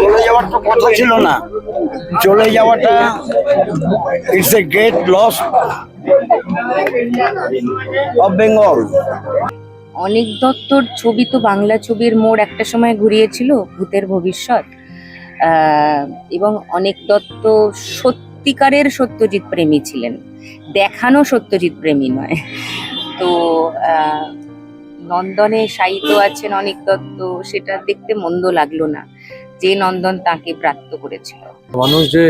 চলে যাওয়ার তো কথা ছিল না, চলে যাওয়াটা it's a great loss of Bengal. Anik দত্তর ছবি তো বাংলা ছবির মোড় একটা সময় ঘুরিয়েছিল, ভূতের ভবিষ্যৎ। এবং অনিক দত্ত সত্যিকারের সত্যজিৎ প্রেমী ছিলেন, দেখানো সত্যজিৎ প্রেমী নয়। তো নন্দনে শায়িত আছেন অনিক দত্ত, সেটা দেখতে মন্দ লাগলো না, যে নন্দন তাকে প্রাপ্ত করেছিল। মানুষ যে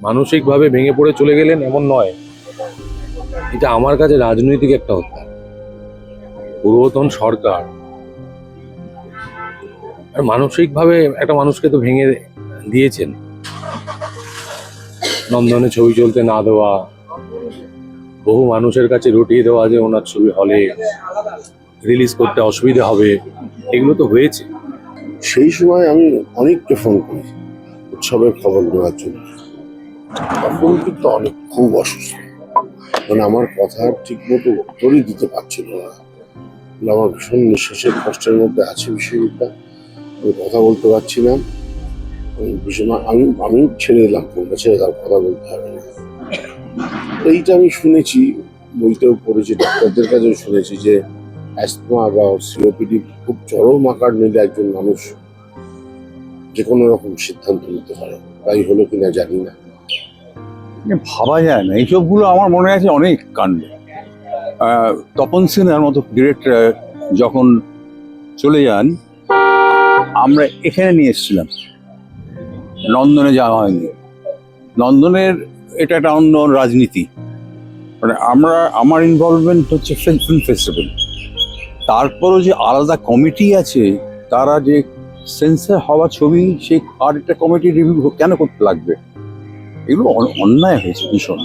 মানসিকভাবে ভেঙে পড়ে চলে গেলেন এমন নয়, এটা আমার কাছে রাজনৈতিক একটা হত্যা। পূর্বতন সরকার আর মানসিকভাবে একটা মানুষকে তো ভেঙে দিয়েছেন। নন্দনে ছবি চলতে না দেওয়া, বহু মানুষের কাছে রটিয়ে দেওয়া যে ওনার ছবি হলে রিলিজ করতে অসুবিধা হবে, এগুলো তো হয়েছে। সেই সময় আমি অনেককে ফোন করি উৎসবের খবর নেওয়ার জন্য। তখন কিন্তু অনেক খুব অসুস্থ, মানে আমার কথা ঠিক মতো উত্তরই দিতে পারছিল না। আমার ভীষণ নিঃশ্বাসের কষ্টের মধ্যে আছে বিষয়টা, আমি কথা বলতে পারছি না। আমি ছেড়ে দিলাম, ফোনটা ছেড়ে তার কথা বলতে হবে না। এইটা আমি শুনেছি, বইতেও পড়েছি, ডাক্তারদের কাছেও শুনেছি যে অ্যাস্তমা বা সিওপিডি খুব চরম আকার নিলে একজন মানুষ যে কোনো রকম সিদ্ধান্ত নিতে পারে। তাই হলো কিনা জানি না, ভাবা যায় না এইসবগুলো। আমার মনে আছে অনেক কাণ্ড। তপন সেনের মতো ডিরেক্টর যখন চলে যান, আমরা এখানে নিয়ে এসেছিলাম, নন্দনে যাওয়া হয়নি। নন্দনের এটা একটা অন্য রাজনীতি, মানে আমার ইনভলভমেন্ট হচ্ছে ফিল্ম ফেস্টিভ্যাল। তারপরও যে আলাদা কমিটি আছে, তারা যে সেন্সর হওয়া ছবি, সেই আর একটা কমিটি রিভিউ কেন করতে লাগবে? এগুলো অন্যায় হয়েছে ভীষণ।